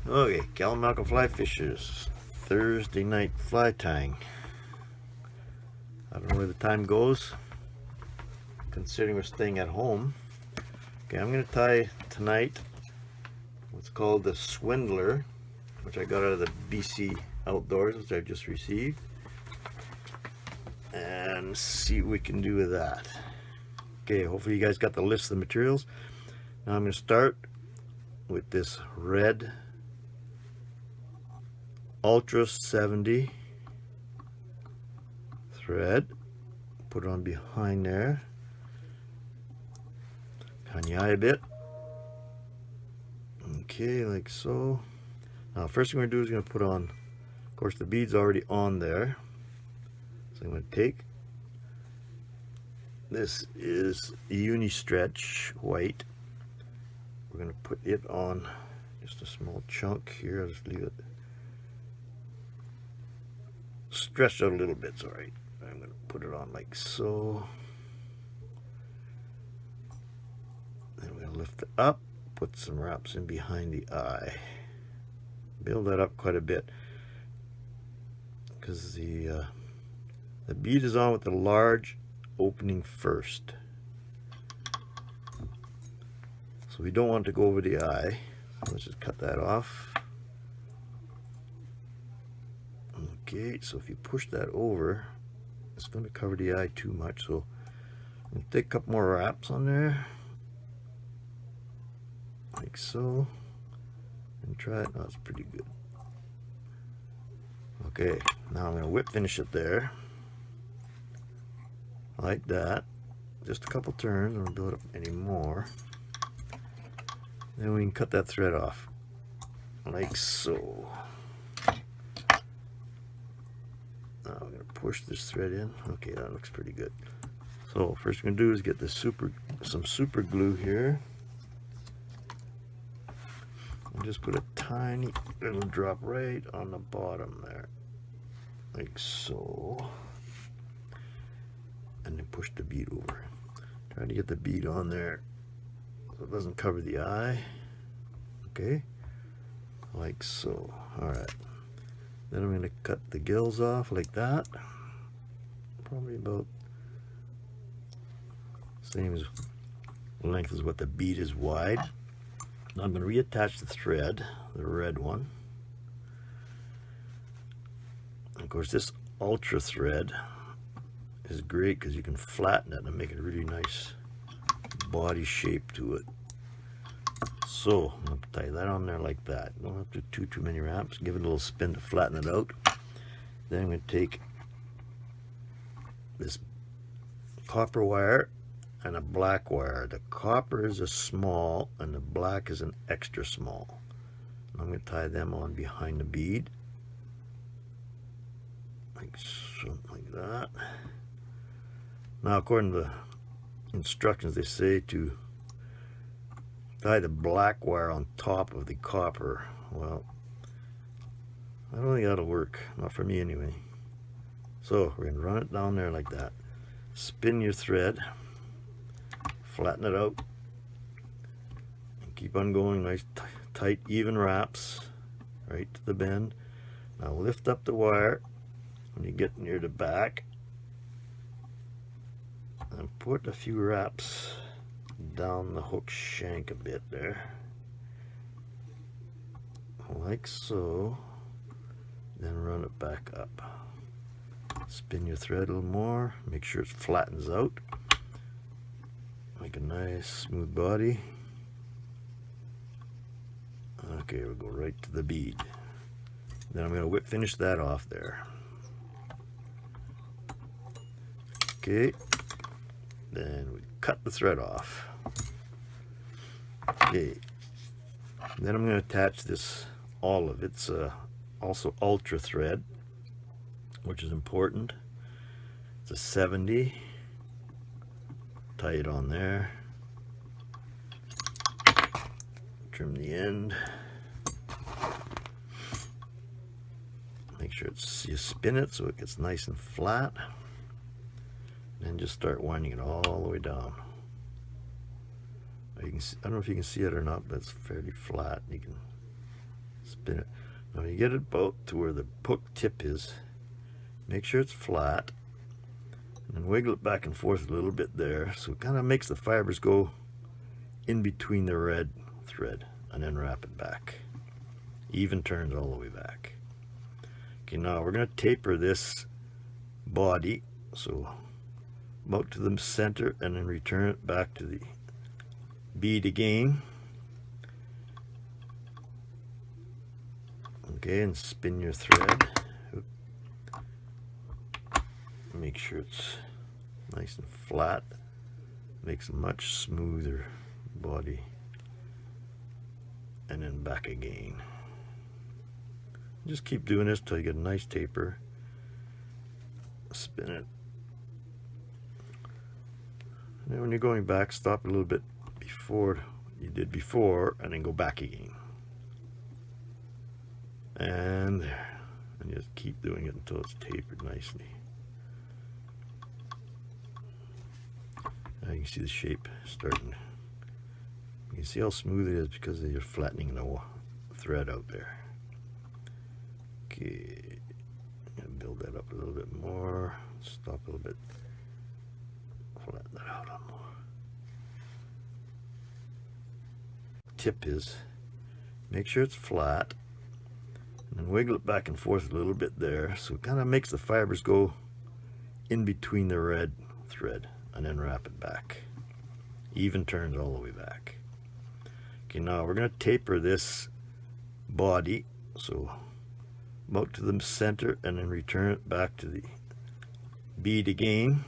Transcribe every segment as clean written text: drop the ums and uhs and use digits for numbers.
Okay, Kalamaka fly fishers. Thursday night fly tying. I don't know where the time goes, considering we're staying at home. Okay, I'm going to tie tonight what's called the Swindler, which I got out of the BC Outdoors, which I've just received. And see what we can do with that. Okay, hopefully you guys got the list of the materials. Now I'm going to start with this red Ultra 70 thread. Put it on behind there, behind the eye a bit. Okay, like so. Now first thing we're going to do is going to put on, of course the bead's already on there. So I'm going to take, this is Uni Stretch white. We're going to put it on just a small chunk here. I'll just leave it stretched out a little bit, sorry. I'm going to put it on like so. Then we're going to lift it up, put some wraps in behind the eye. Build that up quite a bit because the bead is on with the large opening first. So we don't want to go over the eye. So let's just cut that off. Okay, so if you push that over, it's going to cover the eye too much. So I'm going to take a couple more wraps on there, like so, and try it. Oh, it's pretty good. Okay, now I'm going to whip finish it there, like that. Just a couple turns. I don't build up any more. Then we can cut that thread off, like so. Now I'm going to push this thread in. Okay, that looks pretty good. So first we're going to do is get this some super glue here. And just put a tiny little drop right on the bottom there, like so. And then push the bead over. Try to get the bead on there so it doesn't cover the eye. Okay, like so. All right. Then I'm going to cut the gills off like that. Probably about same as length as what the bead is wide. Now I'm going to reattach the thread, the red one. Of course, this ultra thread is great because you can flatten it and make a really nice body shape to it. So I'm going to tie that on there like that. Don't have to do too many wraps. Give it a little spin to flatten it out. Then I'm going to take this copper wire and a black wire. The copper is a small and the black is an extra small. I'm going to tie them on behind the bead, like something like that. Now, according to the instructions, they say to tie the black wire on top of the copper. Well, I don't think that'll work. Not for me anyway. So we're going to run it down there like that. Spin your thread. Flatten it out. And keep on going. Nice tight even wraps right to the bend. Now lift up the wire when you get near the back. And put a few wraps down the hook shank a bit there, like so. Then run it back up. Spin your thread a little more, make sure it flattens out, make a nice smooth body. Okay, we'll go right to the bead. Then I'm going to whip finish that off there. Okay, then we cut the thread off. Okay, then I'm going to attach this olive. It's also ultra thread, which is important. It's a 70. Tie it on there. Trim the end. Make sure you spin it so it gets nice and flat. And just start winding it all the way down. You can see, I don't know if you can see it or not, but it's fairly flat. You can Spin it. Now you get it about to where the hook tip is. Make sure it's flat. And then wiggle it back and forth a little bit there. So it kind of makes the fibers go in between the red thread. And then wrap it back. Even turns all the way back. Okay, now we're going to taper this body. So about to the center and then return it back to the bead again. Okay, and spin your thread. Make sure it's nice and flat. Makes a much smoother body. And then back again. Just keep doing this till you get a nice taper. Spin it. And then when you're going back, stop a little bit before you did before, and then go back again. And there. And just keep doing it until it's tapered nicely. Now you can see the shape starting. You can see how smooth it is because you're flattening the thread out there. Okay, and build that up a little bit more. Stop a little bit. Flatten that out a little more. Tip is, make sure it's flat. And then wiggle it back and forth a little bit there. So it kind of makes the fibers go in between the red thread. And then wrap it back. Even turns all the way back. Okay, now we're going to taper this body. So about to the center and then return it back to the bead again.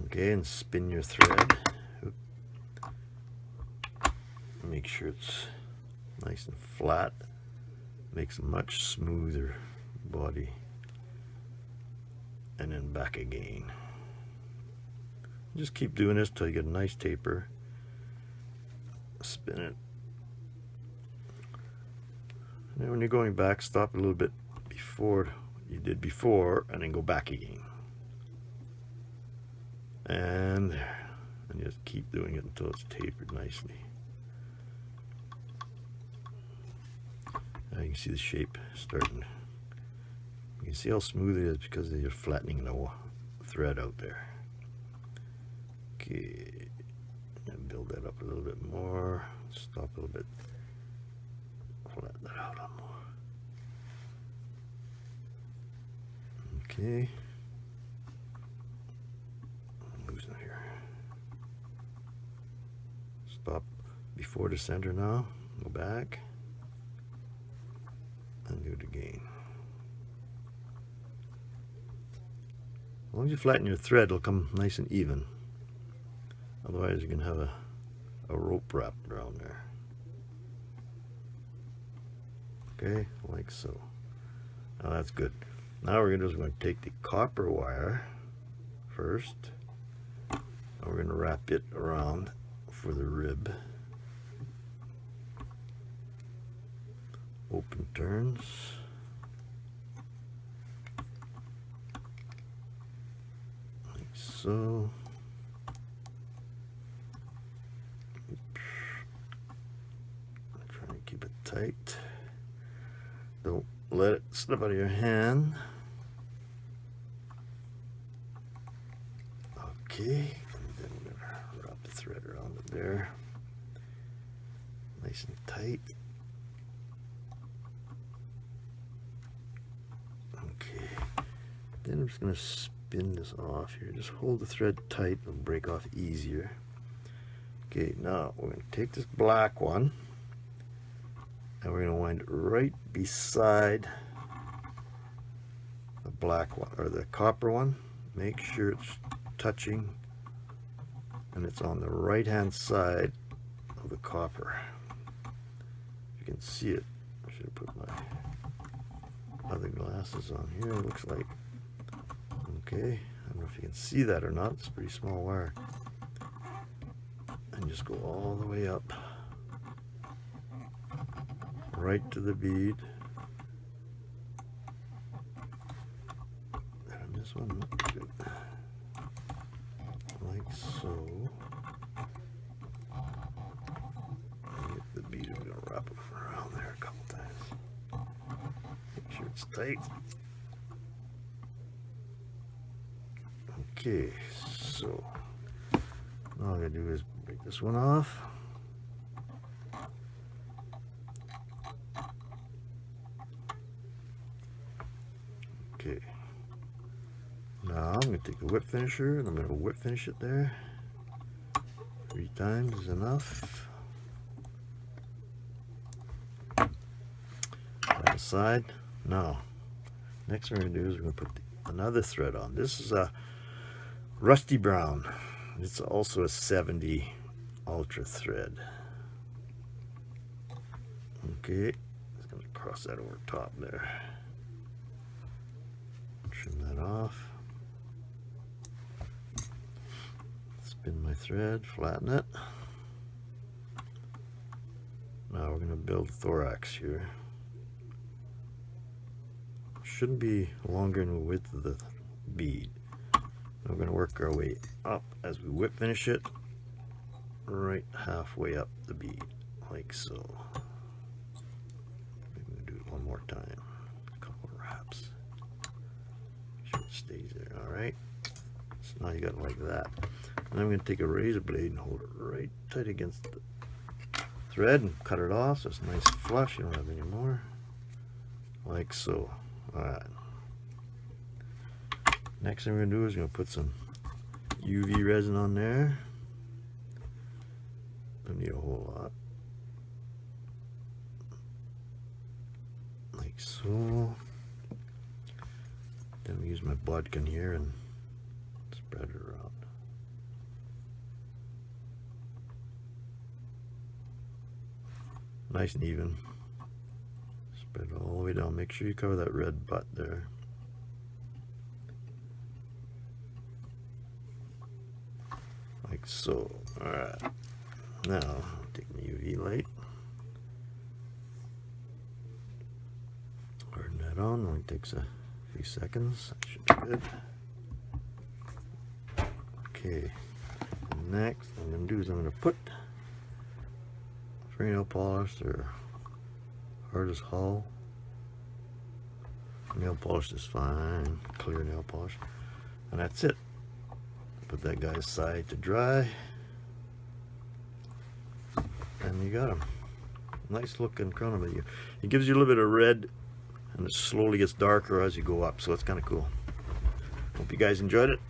Okay, and spin your thread. Make sure it's nice and flat. Makes a much smoother body. And then back again. Just keep doing this till you get a nice taper. Spin it. And then when you're going back, stop a little bit before you did before, and then go back again. And there. And just keep doing it until it's tapered nicely. Now you can see the shape starting. You can see how smooth it is because you're flattening the thread out there. Okay, and build that up a little bit more. Stop a little bit. Flatten that out a little more. Okay. I'm losing it here. Stop before the center now. Go back. And do it again. As long as you flatten your thread, it'll come nice and even. Otherwise, you can have a rope wrapped around there. Okay, like so. Now that's good. Now we're going to take the copper wire first. And we're going to wrap it around for the rib. Open turns. Like so. Try to keep it tight. Don't let it slip out of your hand. Okay, and then we're gonna wrap the thread around it there. Nice and tight. Okay, then I'm just going to spin this off here. Just hold the thread tight, it'll break off easier. Okay, now we're going to take this black one and we're going to wind it right beside the black one, or the copper one. Make sure it's touching and it's on the right hand side of the copper. You can see it. I should have put my other glasses on here. It looks like okay. I don't know if you can see that or not. It's a pretty small wire. And just go all the way up, right to the bead. And this one, like so. That's tight. Okay, so all I gotta do is break this one off. Okay. Now I'm gonna take a whip finisher and I'm gonna whip finish it there. 3 times is enough. That aside. Now, next we're gonna do is we're gonna put another thread on. This is a rusty brown. It's also a 70 ultra thread. Okay, just gonna cross that over top there. Trim that off. Spin my thread, flatten it. Now we're gonna build thorax here. Shouldn't be longer than the width of the bead. We're going to work our way up as we whip finish it, right halfway up the bead, like so. Maybe we'll do it one more time. A couple of wraps. Make sure it stays there. All right. So now you got it like that. And I'm going to take a razor blade and hold it right tight against the thread and cut it off so it's nice flush. You don't have any more. Like so. All right. Next thing we're going to do is we're going to put some UV resin on there. Don't need a whole lot. Like so. Then we use my bodkin here and spread it around. Nice and even. Spread it all the way down. Make sure you cover that red butt there. Like so. Alright. Now, I'll take my UV light. Harden that on. Only takes a few seconds. That should be good. Okay. Next, what I'm going to do is I'm going to put fingernail polish or hardest hull. Nail polish is fine. Clear nail polish. And that's it. Put that guy aside to dry, and you got him. Nice looking crown, but it gives you a little bit of red, and it slowly gets darker as you go up, so it's kind of cool. Hope you guys enjoyed it.